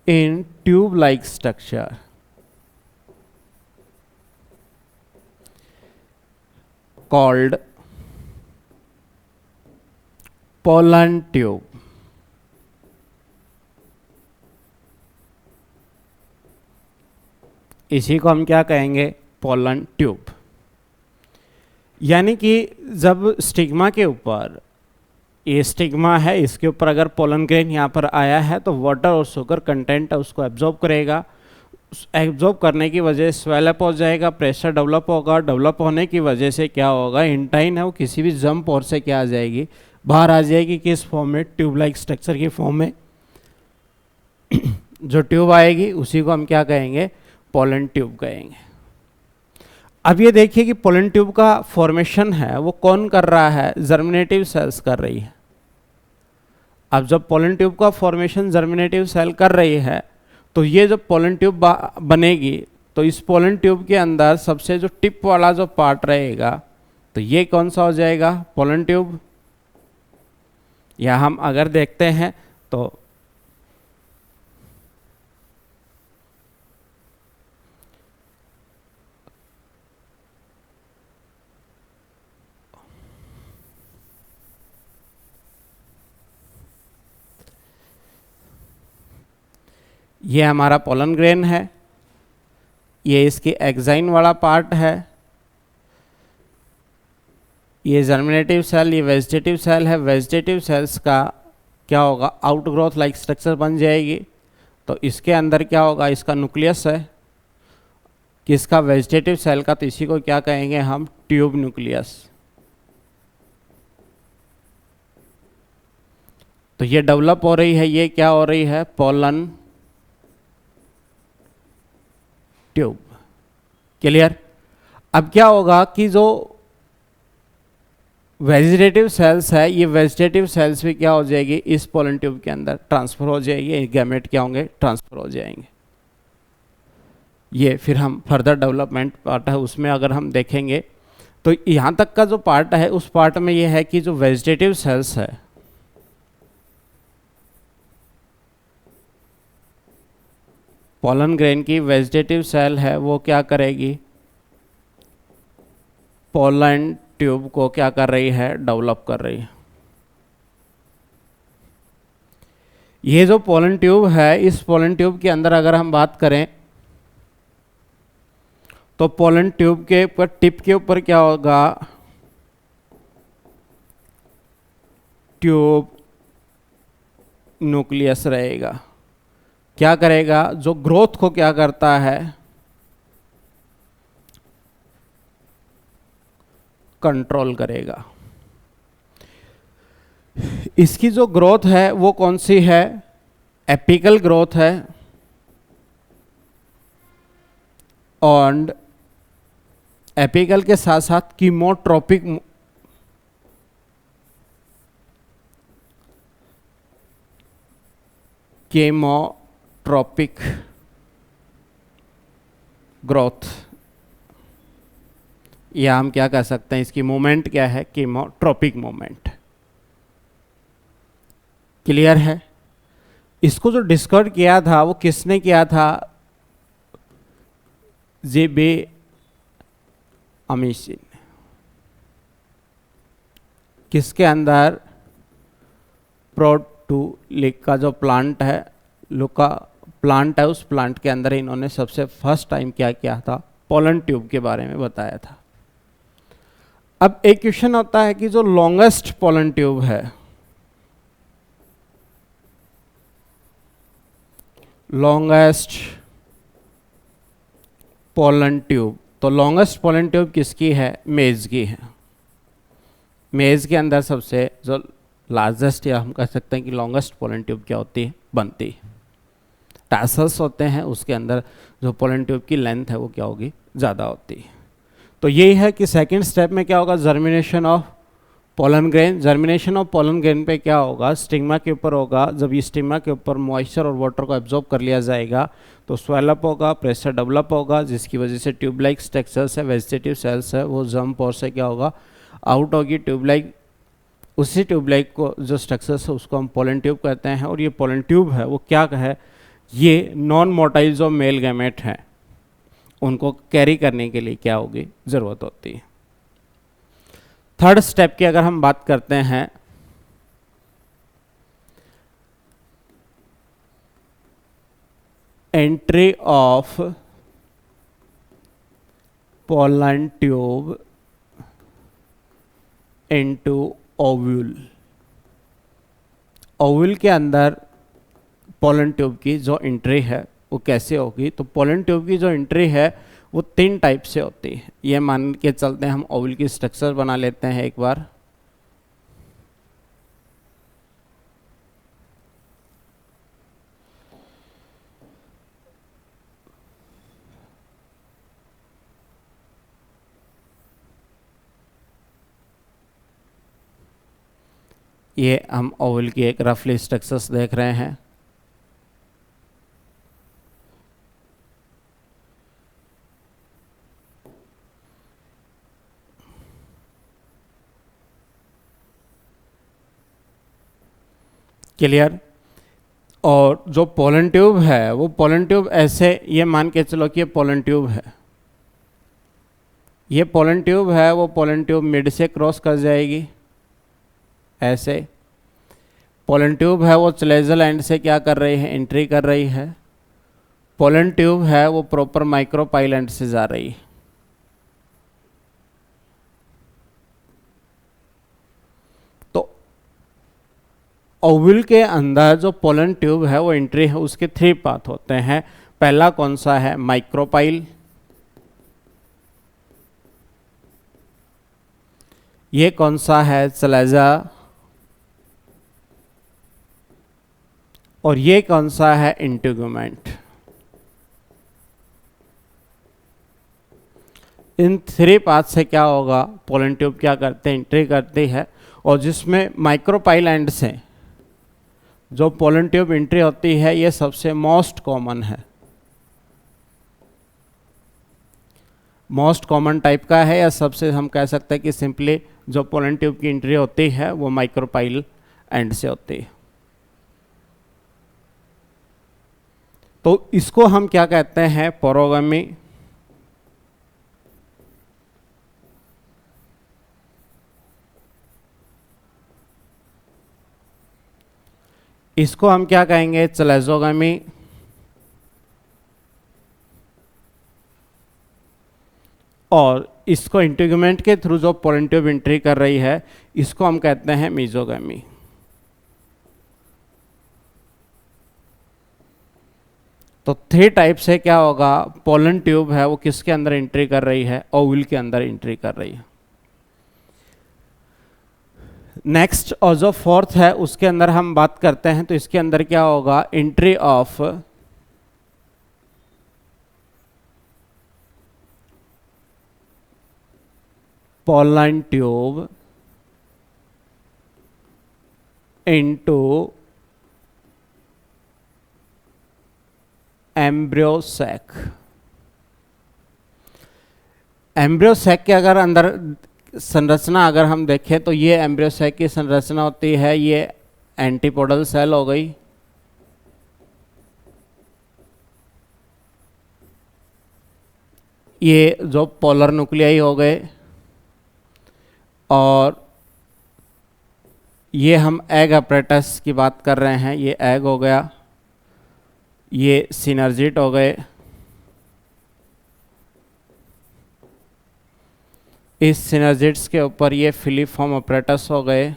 in tube-like structure called pollen tube. इसी को हम क्या कहेंगे? Pollen tube. यानी कि जब स्टिग्मा के ऊपर, ये स्टिग्मा है, इसके ऊपर अगर पोलन ग्रेन यहाँ पर आया है तो वाटर और शुगर कंटेंट है उसको एब्जॉर्ब करेगा। एब्जॉर्ब करने की वजह से स्वेलअप हो जाएगा, प्रेशर डेवलप होगा। डेवलप होने की वजह से क्या होगा? इंटाइन है वो किसी भी जंप और से क्या आ जाएगी? बाहर आ जाएगी। किस फॉर्म में? ट्यूब लाइक स्ट्रक्चर की फॉर्म में। जो ट्यूब आएगी उसी को हम क्या कहेंगे? पोलन ट्यूब कहेंगे। अब ये देखिए कि पोलन ट्यूब का फॉर्मेशन है वो कौन कर रहा है? जर्मिनेटिव सेल्स कर रही है। अब जब पोलन ट्यूब का फॉर्मेशन जर्मिनेटिव सेल कर रही है तो ये जब पोलन ट्यूब बनेगी तो इस पोलन ट्यूब के अंदर सबसे जो टिप वाला जो पार्ट रहेगा तो ये कौन सा हो जाएगा? Pollen tube. या हम अगर देखते हैं तो ये हमारा पोलन ग्रेन है, ये इसकी एक्साइन वाला पार्ट है, ये जर्मिनेटिव सेल, ये वेजिटेटिव सेल है। वेजिटेटिव सेल्स का क्या होगा? आउटग्रोथ लाइक स्ट्रक्चर बन जाएगी। तो इसके अंदर क्या होगा? इसका न्यूक्लियस है किसका? वेजिटेटिव सेल का। तो इसी को क्या कहेंगे हम? Tube nucleus. तो ये डेवलप हो रही है, ये क्या हो रही है? Pollen tube. क्लियर? अब क्या होगा कि जो वेजिटेटिव सेल्स है, ये वेजिटेटिव सेल्स भी क्या हो जाएगी? इस पोलन ट्यूब के अंदर ट्रांसफर हो जाएगी। गैमेट क्या होंगे? ट्रांसफर हो जाएंगे। ये फिर हम फर्दर डेवलपमेंट पार्ट है उसमें अगर हम देखेंगे तो यहाँ तक का जो पार्ट है उस पार्ट में ये है कि जो वेजिटेटिव सेल्स है पोलन ग्रेन की वेजिटेटिव सेल है वो क्या करेगी? पोलन ट्यूब को क्या कर रही है? डेवलप कर रही है। ये जो पोलन ट्यूब है, इस पोलन ट्यूब के अंदर अगर हम बात करें तो पोलन ट्यूब के ऊपर टिप के ऊपर क्या होगा? ट्यूब न्यूक्लियस रहेगा। क्या करेगा? जो ग्रोथ को क्या करता है? कंट्रोल करेगा। इसकी जो ग्रोथ है वो कौन सी है? एपिकल ग्रोथ है। और एपिकल के साथ साथ कीमोट्रोपिक केमोट्रोपिक ग्रोथ, या हम क्या कह सकते हैं? इसकी मूवमेंट क्या है? कीमोट्रोपिक मूवमेंट। क्लियर है? इसको जो डिस्कवर किया था वो किसने किया था? जे.बी. अमीशिन। किसके अंदर? प्रोटूलिक का जो प्लांट है, लुका प्लांट है, उस प्लांट के अंदर इन्होंने सबसे फर्स्ट टाइम क्या किया था? पोलन ट्यूब के बारे में बताया था। अब एक क्वेश्चन होता है कि जो लॉन्गेस्ट पोलन ट्यूब है, लॉन्गेस्ट पोलन ट्यूब, तो लॉन्गेस्ट पोलन ट्यूब किसकी है? मेज की है। मेज के अंदर सबसे जो लार्जेस्ट, या हम कह सकते हैं कि लॉन्गेस्ट पोलन ट्यूब क्या होती है? बनती है। टैसल्स होते हैं, उसके अंदर जो पोलन ट्यूब की लेंथ है वो क्या होगी? ज़्यादा होती है। तो यही है कि सेकंड स्टेप में क्या होगा? Germination of pollen grain, germination of pollen grain पे क्या होगा, स्टिग्मा के ऊपर होगा। जब ये स्टिग्मा के ऊपर मॉइस्चर और वाटर को एब्जॉर्ब कर लिया जाएगा तो स्वेलअप होगा, प्रेशर डेवलप होगा, जिसकी वजह से ट्यूब लाइक स्ट्रक्चर्स है, वेजिटेटिव सेल्स है, वो जम्प और से क्या होगा, आउट होगी। ट्यूब लाइक, उसी ट्यूब लाइक को जो स्ट्रक्चर्स है उसको हम पोलन ट्यूब कहते हैं। और ये पोलन ट्यूब है वो क्या है, ये नॉन मोटाइल जो मेल गैमेट हैं उनको कैरी करने के लिए क्या होगी, ज़रूरत होती है। थर्ड स्टेप की अगर हम बात करते हैं, entry of pollen tube into ovule. Ovule के अंदर पोलन ट्यूब की जो एंट्री है वो कैसे होगी, तो पोलन ट्यूब की जो एंट्री है वो 3 टाइप से होती है। ये मान के चलते हैं हम ओव्यूल की स्ट्रक्चर बना लेते हैं एक बार। ये हम ओव्यूल की एक रफली स्ट्रक्चर्स देख रहे हैं। क्लियर। और जो पोलन ट्यूब है वो पोलन ट्यूब ऐसे, ये मान के चलो कि ये पोलन ट्यूब है, ये पोलन ट्यूब है, वो पोलन ट्यूब मिड से क्रॉस कर जाएगी ऐसे। पोलन ट्यूब है वो चलेजल एंड से क्या कर रही है, एंट्री कर रही है। पोलन ट्यूब है वो प्रॉपर माइक्रोपाइल एंड से जा रही है। तो ओव्यूल के अंदर जो पोलन ट्यूब है वो एंट्री है, उसके 3 पाथ होते हैं। पहला कौन सा है, माइक्रोपाइल। ये कौन सा है, चलेजा। और ये कौन सा है, इंटीग्यूमेंट। इन 3 पाथ से क्या होगा, पोलन ट्यूब क्या करते हैं, एंट्री करती है। और जिसमें माइक्रोपाइल एंड से जो पोलन ट्यूब एंट्री होती है ये सबसे मोस्ट कॉमन है, मोस्ट कॉमन टाइप का है, या सबसे हम कह सकते हैं कि सिंपली जो पोलन ट्यूब की एंट्री होती है वो माइक्रोपाइल एंड से होती है। तो इसको हम क्या कहते हैं, पोरोगामी। इसको हम क्या कहेंगे, चलेजोगामी। और इसको इंटीग्यूमेंट के थ्रू जो पोलन ट्यूब एंट्री कर रही है इसको हम कहते हैं मीजोगामी। तो 3 टाइप से क्या होगा, पोलन ट्यूब है वो किसके अंदर एंट्री कर रही है, ओव्यूल के अंदर एंट्री कर रही है। नेक्स्ट और जो 4th है उसके अंदर हम बात करते हैं, तो इसके अंदर क्या होगा, entry of pollen tube into embryo sac. Embryo sac के अगर अंदर संरचना अगर हम देखें तो ये एम्ब्रियो सैक की संरचना होती है, ये एंटीपोडल सेल हो गई, ये जो पोलर न्यूक्लियाई हो गए, और ये हम एग अपरेटस की बात कर रहे हैं, ये एग हो गया, ये सिनर्जिट हो गए, इस सिनर्जिट्स के ऊपर ये फिलीफॉर्म अपरेटस हो गए,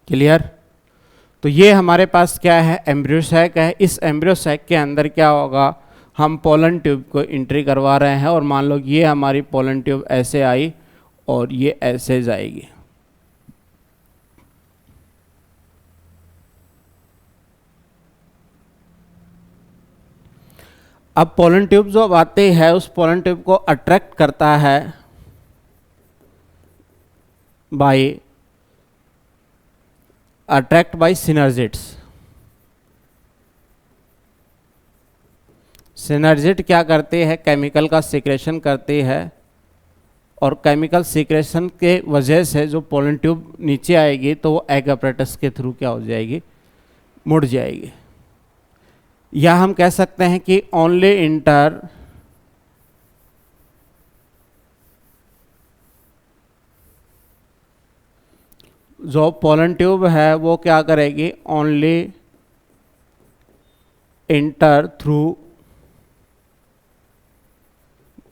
क्लियर। तो ये हमारे पास क्या है, एम्ब्रियो सैक है। इस एम्ब्रियो सैक के अंदर क्या होगा, हम पोलन ट्यूब को एंट्री करवा रहे हैं, और मान लो ये हमारी पोलन ट्यूब ऐसे आई और ये ऐसे जाएगी। अब पोलन ट्यूब जो आते हैं उस पोलन ट्यूब को अट्रैक्ट करता है बाय सिनर्जिड्स। सिनर्जिड क्या करते हैं, केमिकल का सीक्रेशन करती है, और केमिकल सीक्रेशन के वजह से जो पोलन ट्यूब नीचे आएगी तो वो एग अपरेटस के थ्रू क्या हो जाएगी, मुड़ जाएगी। या हम कह सकते हैं कि ओनली इंटर जो पोलन ट्यूब है वो क्या करेगी, only inter through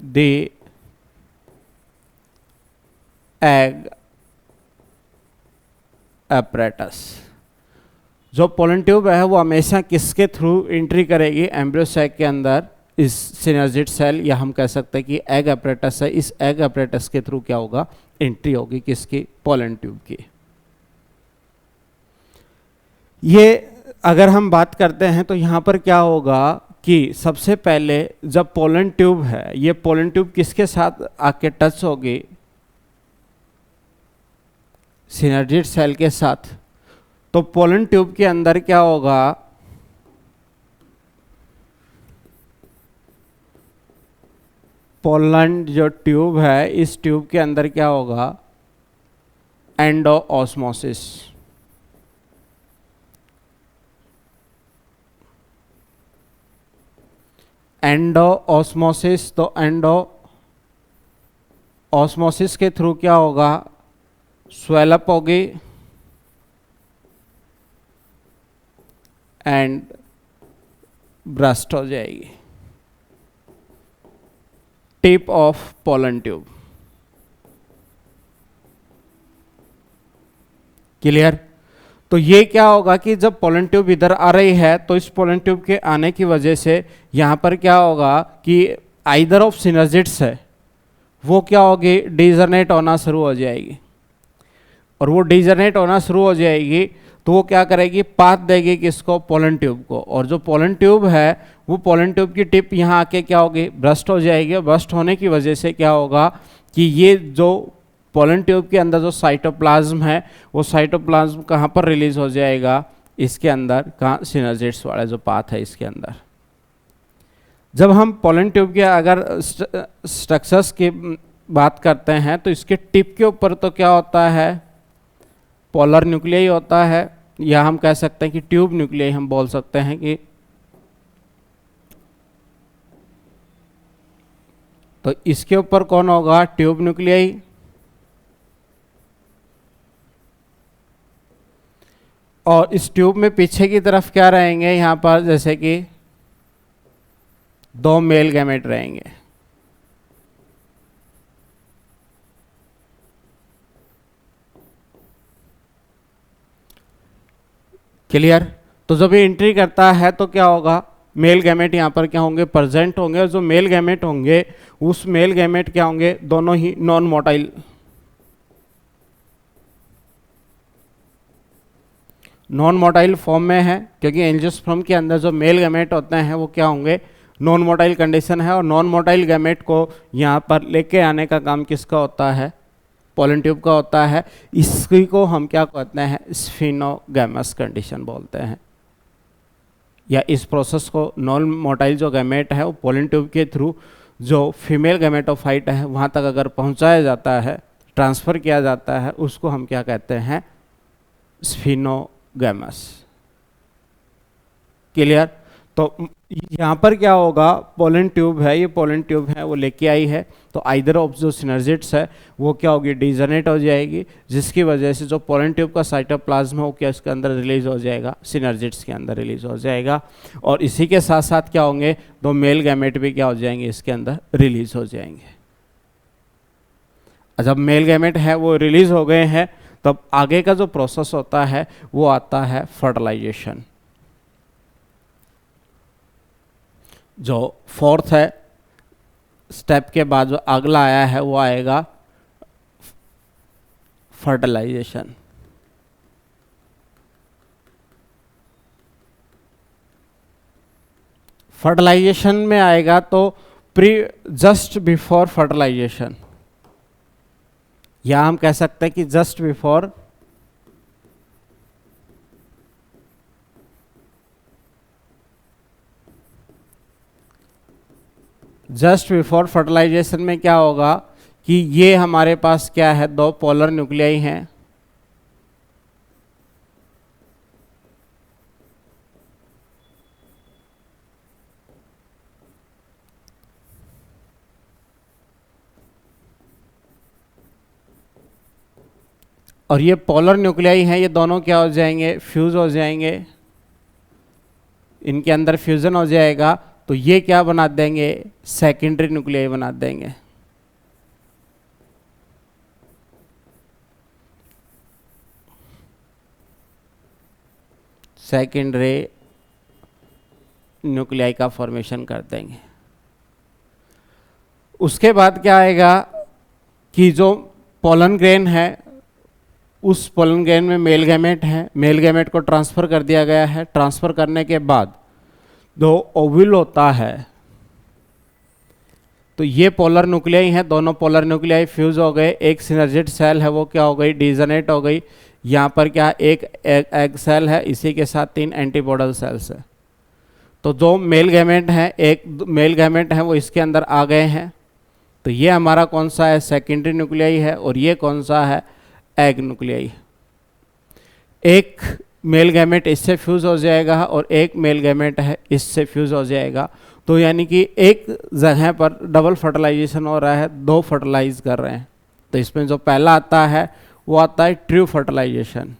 the egg apparatus। जो पोलन ट्यूब है वो हमेशा किसके थ्रू एंट्री करेगी, एम्ब्रियो सैक के अंदर, इस सिनर्जिड सेल, या हम कह सकते हैं कि एग apparatus है, इस एग apparatus के थ्रू क्या होगा, एंट्री होगी किसकी, पोलन ट्यूब की। ये अगर हम बात करते हैं तो यहाँ पर क्या होगा कि सबसे पहले जब पोलन ट्यूब है, ये पोलन ट्यूब किसके साथ आके टच होगी, सिनर्जिड सेल के साथ। तो पोलन ट्यूब के अंदर क्या होगा, पोलन जो ट्यूब है इस ट्यूब के अंदर क्या होगा, एंडो ऑस्मोसिस। एंडो ऑस्मोसिस, तो एंडो ऑस्मोसिस के थ्रू क्या होगा, स्वेलअप होगी एंड ब्रस्ट हो जाएगी, tip of pollen tube. Clear. तो ये क्या होगा कि जब पोलन ट्यूब इधर आ रही है तो इस पोलन ट्यूब के आने की वजह से यहाँ पर क्या होगा कि आइदर ऑफ सिनर्जिड्स है वो क्या होगी, डीजनरेट होना शुरू हो जाएगी, और वो डीजनरेट होना शुरू हो जाएगी तो वो क्या करेगी, पाथ देगी किसको, पोलन ट्यूब को। और जो पोलन ट्यूब है वो पोलन ट्यूब की टिप यहाँ आके क्या होगी, ब्रस्ट हो जाएगी। ब्रस्ट होने की वजह से क्या होगा कि ये जो पोलन ट्यूब के अंदर जो साइटोप्लाज्म है वो साइटोप्लाज्म कहाँ पर रिलीज हो जाएगा, इसके अंदर, कहाँ, सिनर्जिड्स वाला जो पाथ है इसके अंदर। जब हम पोलन ट्यूब के अगर स्ट्रक्चर्स की बात करते हैं तो इसके टिप के ऊपर तो क्या होता है, पोलर न्यूक्लियाई होता है, या हम कह सकते हैं कि ट्यूब न्यूक्लियाई हम बोल सकते हैं कि। तो इसके ऊपर कौन होगा, ट्यूब न्यूक्लियाई। और इस ट्यूब में पीछे की तरफ क्या रहेंगे, यहां पर जैसे कि दो मेल गैमेट रहेंगे। क्लियर। तो जब ये एंट्री करता है तो क्या होगा, मेल गैमेट यहाँ पर क्या होंगे, प्रेजेंट होंगे, और जो मेल गैमेट होंगे उस मेल गैमेट क्या होंगे, दोनों ही non motile, non motile form में है, क्योंकि एंजियोस्पर्म के अंदर जो मेल गैमेट होते हैं वो क्या होंगे, नॉन मोटाइल कंडीशन है। और नॉन मोटाइल गैमेट को यहाँ पर लेके आने का काम किसका होता है, पोलन ट्यूब का होता है। इसी को हम क्या कहते हैं, स्फिनोगैमस कंडीशन बोलते हैं। या इस प्रोसेस को नॉन मोटाइल जो गैमेट है वो पोलन ट्यूब के थ्रू जो फीमेल गैमेटोफाइट है वहाँ तक अगर पहुँचाया जाता है, ट्रांसफ़र किया जाता है, उसको हम क्या कहते हैं, स्फिनोगैमस। क्लियर। तो यहाँ पर क्या होगा, पोलन ट्यूब है, ये पोलन ट्यूब है वो लेके आई है, तो आइदर ऑफ जो सिनर्जिड्स है वो क्या होगी, डीजनरेट हो जाएगी, जिसकी वजह से जो पोलन ट्यूब का साइटोप्लाज्म है वो क्या इसके अंदर रिलीज हो जाएगा, सिनर्जिड्स के अंदर रिलीज हो जाएगा। और इसी के साथ साथ क्या होंगे, दो मेल गैमेट भी क्या हो जाएंगे, इसके अंदर रिलीज हो जाएंगे। जब मेल गैमेट है वो रिलीज हो गए हैं तब आगे का जो प्रोसेस होता है वो आता है फर्टिलाइजेशन। जो फोर्थ है स्टेप के बाद जो अगला आया है वो आएगा फर्टिलाइजेशन। फर्टिलाइजेशन में आएगा तो प्री जस्ट बिफोर फर्टिलाइजेशन, या हम कह सकते हैं कि जस्ट बिफोर फर्टिलाइजेशन में क्या होगा कि ये हमारे पास क्या है, दो पोलर न्यूक्लियाई हैं, और ये पोलर न्यूक्लियाई हैं, ये दोनों क्या हो जाएंगे, फ्यूज हो जाएंगे, इनके अंदर फ्यूजन हो जाएगा, तो ये क्या बना देंगे, सेकेंडरी न्यूक्लियाई बना देंगे। सेकेंडरी न्यूक्लियाई का फॉर्मेशन कर देंगे। उसके बाद क्या आएगा कि जो पोलन ग्रेन है, उस पोलन ग्रेन में मेल गैमेट है, मेल गैमेट को ट्रांसफर कर दिया गया है। ट्रांसफर करने के बाद दो ओव्यूल होता है, तो ये पोलर न्यूक्लियाई हैं, दोनों पोलर न्यूक्लियाई फ्यूज हो गए, एक सिनर्जिड सेल है वो क्या हो गई, डीजनेट हो गई। यहाँ पर क्या एक एग सेल है, इसी के साथ 3 एंटीपोडल सेल्स है। तो जो मेल गैमेट है, एक मेल गैमेट है वो इसके अंदर आ गए हैं, तो ये हमारा कौन सा है, सेकेंडरी न्यूक्लियाई है, और ये कौन सा है, एग न्यूक्लियाई। एक मेल गैमेट इससे फ्यूज हो जाएगा और एक मेल गैमेट है इससे फ्यूज हो जाएगा, तो यानी कि एक जगह पर डबल फर्टिलाइजेशन हो रहा है, दो फर्टिलाइज कर रहे हैं। तो इसमें जो पहला आता है वो आता है ट्रू फर्टिलाइजेशन।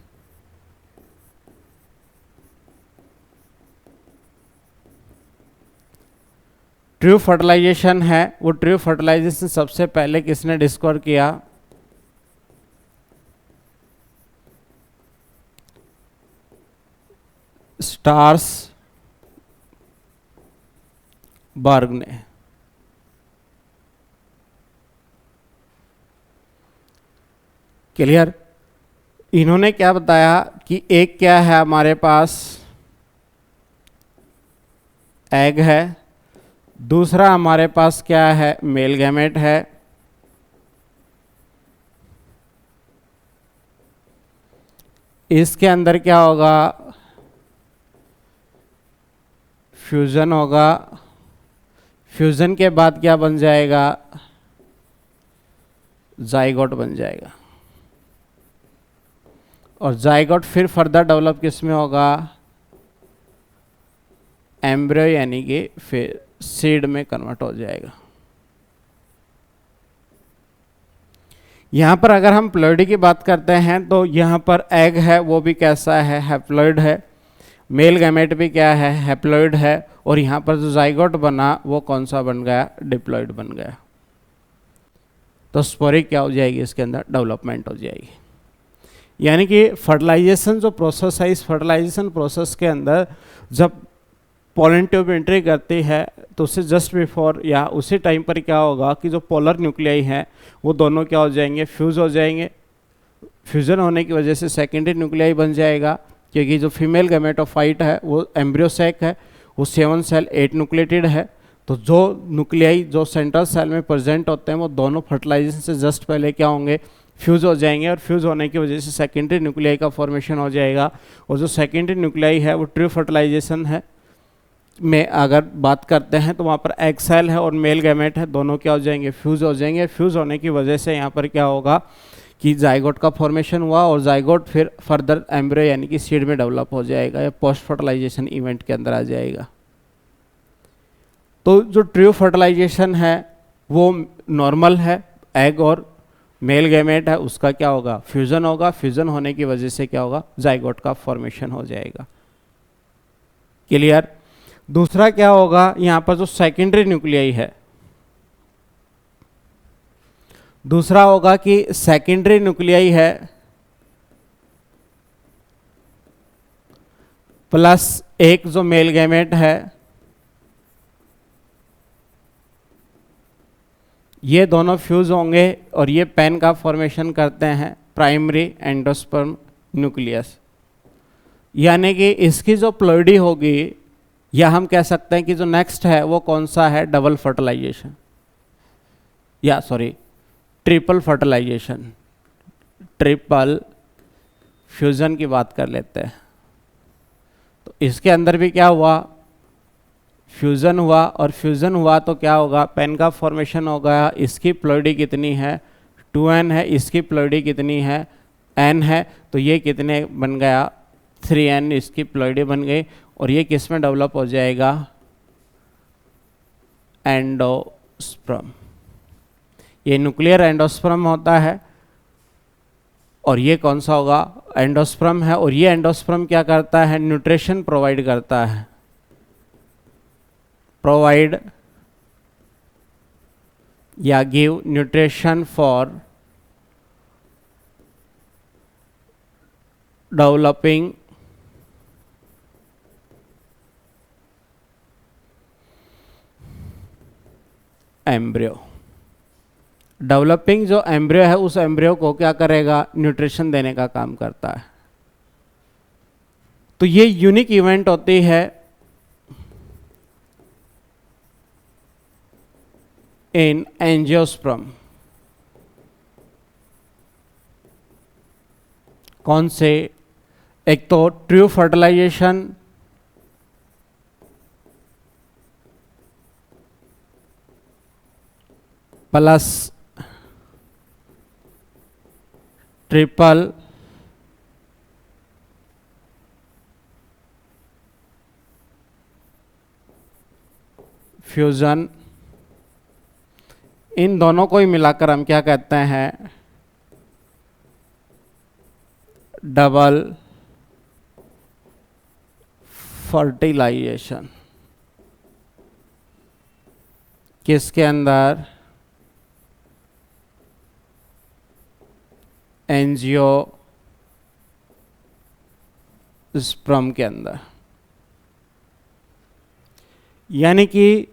ट्रू फर्टिलाइजेशन है, वो ट्रू फर्टिलाइजेशन सबसे पहले किसने डिस्कवर किया, स्टार्स बर्ग ने। क्लियर। इन्होंने क्या बताया कि एक क्या है हमारे पास, एग है, दूसरा हमारे पास क्या है, मेल गैमेट है, इसके अंदर क्या होगा, फ्यूजन होगा, फ्यूजन के बाद क्या बन जाएगा, जाइगोट बन जाएगा, और जाइगोट फिर फर्दर डेवलप किस में होगा, एम्ब्रियो यानी कि फिर सीड में कन्वर्ट हो जाएगा। यहां पर अगर हम प्लॉइडी की बात करते हैं तो यहां पर एग है वो भी कैसा है, हैप्लॉइड है, मेल गैमेट भी क्या है, हैप्लॉइड है, और यहाँ पर जो जाइगोट बना वो कौन सा बन गया, डिप्लॉइड बन गया। तो स्पोरिक क्या हो जाएगी, इसके अंदर डेवलपमेंट हो जाएगी। यानी कि फर्टिलाइजेशन जो प्रोसेस है, इस फर्टिलाइजेशन प्रोसेस के अंदर जब पोलन ट्यूब एंट्री करती है तो उससे जस्ट बिफोर या उसी टाइम पर क्या होगा कि जो पोलर न्यूक्लियाई हैं वो दोनों क्या हो जाएंगे, फ्यूज हो जाएंगे। फ्यूजन होने की वजह से सेकेंडरी न्यूक्लियाई बन जाएगा, क्योंकि जो फीमेल गैमेटोफाइट है वो एम्ब्रियोसैक है, वो 7 सेल 8 न्यूक्लिएटेड है। तो जो न्यूक्लियाई जो सेंट्रल सेल में प्रेजेंट होते हैं वो दोनों फर्टिलाइजेशन से जस्ट पहले क्या होंगे, फ्यूज हो जाएंगे, और फ्यूज होने की वजह से सेकेंडरी न्यूक्लियाई का फॉर्मेशन हो जाएगा। और जो सेकेंडरी न्यूक्लियाई है वो ट्रू फर्टिलाइजेशन है में अगर बात करते हैं तो वहाँ पर एग सेल है और मेल गैमेट है, दोनों क्या हो जाएंगे, फ्यूज हो जाएंगे। फ्यूज होने की वजह से यहाँ पर क्या होगा कि जाइगोट का फॉर्मेशन हुआ, और जाइगोट फिर फर्दर एम्ब्रियो यानी कि सीड में डेवलप हो जाएगा या पोस्ट फर्टिलाइजेशन इवेंट के अंदर आ जाएगा। तो जो ट्रू फर्टिलाइजेशन है वो नॉर्मल है, एग और मेल गैमेट है उसका क्या होगा, फ्यूजन होगा। फ्यूजन होने की वजह से क्या होगा, जाइगोट का फॉर्मेशन हो जाएगा। क्लियर। दूसरा क्या होगा, यहाँ पर जो सेकेंडरी न्यूक्लियाई है, दूसरा होगा कि सेकेंडरी न्यूक्लियाई है प्लस एक जो मेल गैमेट है, ये दोनों फ्यूज होंगे और ये पेन का फॉर्मेशन करते हैं प्राइमरी एंडोस्पर्म न्यूक्लियस। यानी कि इसकी जो प्लॉइडी होगी या हम कह सकते हैं कि जो नेक्स्ट है वो कौन सा है, डबल फर्टिलाइजेशन, या sorry triple fertilization, triple fusion की बात कर लेते हैं। तो इसके अंदर भी क्या हुआ, फ्यूजन हुआ, और फ्यूजन हुआ तो क्या होगा, पेन का फॉर्मेशन होगा। इसकी प्लॉइडी कितनी है, 2n है, इसकी प्लॉइडी कितनी है, n है, तो ये कितने बन गया, 3n इसकी प्लॉइडी बन गई। और ये किस में डेवलप हो जाएगा, एंडोस्पर्म। ये न्यूक्लियर एंडोस्पर्म होता है, और ये कौन सा होगा, एंडोस्पर्म है। और ये एंडोस्पर्म क्या करता है, न्यूट्रिशन प्रोवाइड करता है, प्रोवाइड या give nutrition for developing embryo. Developing जो एम्ब्रियो है उस एम्ब्रियो को क्या करेगा, न्यूट्रिशन देने का काम करता है। तो ये यूनिक इवेंट होती है इन एंजियोस्पर्म। कौन से, एक तो true fertilisation, plus triple fusion. इन दोनों को ही मिलाकर हम क्या कहते हैं, डबल फर्टिलाइजेशन। किसके अंदर, एंजियोस्पर्म के अंदर। यानी कि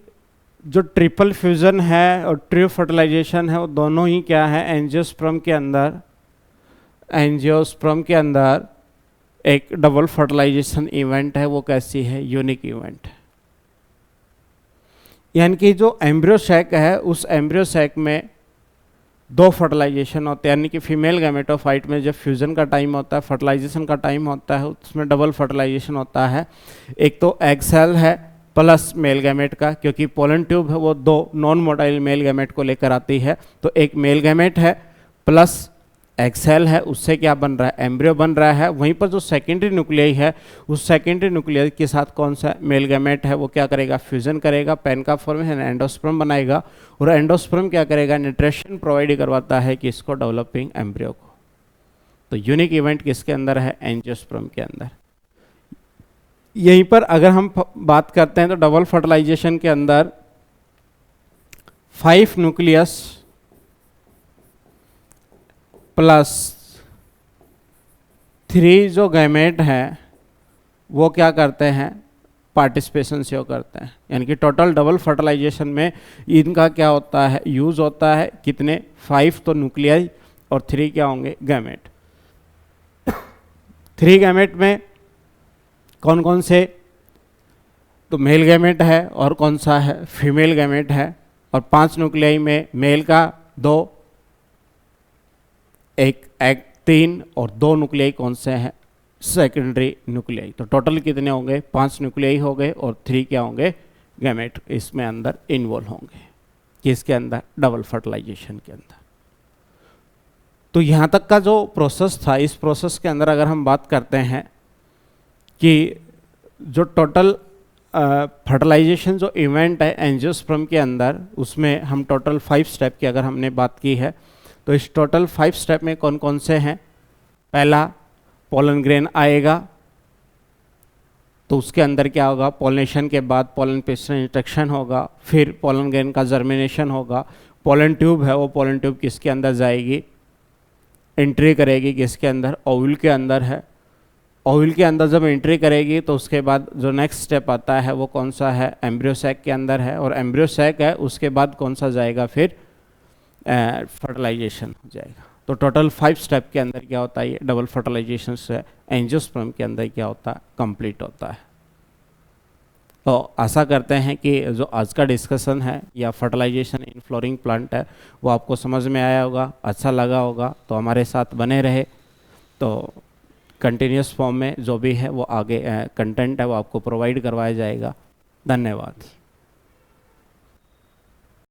जो ट्रिपल फ्यूजन है और ट्रू फर्टिलाइजेशन है वो दोनों ही क्या है, एंजियोस्पर्म के अंदर, एंजियोस्पर्म के अंदर एक डबल फर्टिलाइजेशन इवेंट है। वो कैसी है, यूनिक इवेंट। यानी कि जो एम्ब्रियो सैक है उस एम्ब्रियो सैक में दो फर्टिलाइजेशन होते हैं, यानी कि फीमेल गैमेटोफाइट में जब फ्यूजन का टाइम होता है, फर्टिलाइजेशन का टाइम होता है, उसमें डबल फर्टिलाइजेशन होता है। एक तो एग सेल है प्लस मेल गैमेट का, क्योंकि पोलन ट्यूब है वो दो नॉन मोटाइल मेल गैमेट को लेकर आती है। तो एक मेल गैमेट है प्लस एग सेल है, उससे क्या बन रहा है, एम्ब्रियो बन रहा है। वहीं पर जो सेकेंडरी न्यूक्लियाई है उस सेकेंडरी न्यूक्लियाई के साथ कौन सा मेल गैमेट है वो क्या करेगा, फ्यूजन करेगा, पेन का फॉर्मेशन, एंडोस्पर्म बनाएगा। और एंडोस्पर्म क्या करेगा, न्यूट्रिशन प्रोवाइड करवाता है किसको, डेवलपिंग एम्ब्रियो को। तो यूनिक इवेंट किसके अंदर है, एंजियोस्पर्म के अंदर। यहीं पर अगर हम बात करते हैं तो डबल फर्टिलाइजेशन के अंदर 5 न्यूक्लियस प्लस 3 जो गैमेट हैं वो क्या करते हैं, पार्टिसिपेशन शो करते हैं। यानी कि टोटल डबल फर्टिलाइजेशन में इनका क्या होता है, यूज होता है कितने, 5 तो न्यूक्लियाई और 3 क्या होंगे, गैमेट। 3 गैमेट में कौन कौन से, तो मेल गैमेट है और कौन सा है, फीमेल गैमेट है। और 5 न्यूक्लियाई में मेल का 2, एक एग 3 और 2 न्यूक्लियाई कौन से हैं, सेकेंडरी न्यूक्लियाई। तो टोटल कितने होंगे, 5 न्यूक्लियाई हो गए और 3 क्या होंगे, गैमेट इसमें अंदर इन्वॉल्व होंगे, किसके अंदर, डबल फर्टिलाइजेशन के अंदर। तो यहाँ तक का जो प्रोसेस था, इस प्रोसेस के अंदर अगर हम बात करते हैं कि जो टोटल फर्टिलाइजेशन जो इवेंट है एंजियोस्पर्म के अंदर, उसमें हम टोटल 5 स्टेप की अगर हमने बात की है तो इस टोटल 5 स्टेप में कौन कौन से हैं। पहला, पोलन ग्रेन आएगा, तो उसके अंदर क्या होगा, पोलिनेशन के बाद पोलन पिस्टन इंट्रैक्शन होगा, फिर पोलन ग्रेन का जर्मिनेशन होगा। पोलन ट्यूब है वो पोलन ट्यूब किसके अंदर जाएगी, एंट्री करेगी किसके अंदर, ओव्यूल के अंदर है। ओव्यूल के अंदर जब एंट्री करेगी तो उसके बाद जो नेक्स्ट स्टेप आता है वो कौन सा है, एम्ब्रियो सैक के अंदर है। और एम्ब्रियो सैक है उसके बाद कौन सा जाएगा, फिर फर्टिलाइजेशन हो जाएगा। तो टोटल 5 स्टेप के अंदर क्या होता है, ये डबल फर्टिलाइजेशन से एंजियोस्पर्म के अंदर क्या होता है, कंप्लीट होता है। तो आशा करते हैं कि जो आज का डिस्कशन है या फर्टिलाइजेशन इन फ्लोरिंग प्लांट है वो आपको समझ में आया होगा, अच्छा लगा होगा। तो हमारे साथ बने रहे, तो कंटिन्यूस फॉर्म में जो भी है वो आगे कंटेंट है वो आपको प्रोवाइड करवाया जाएगा। धन्यवाद।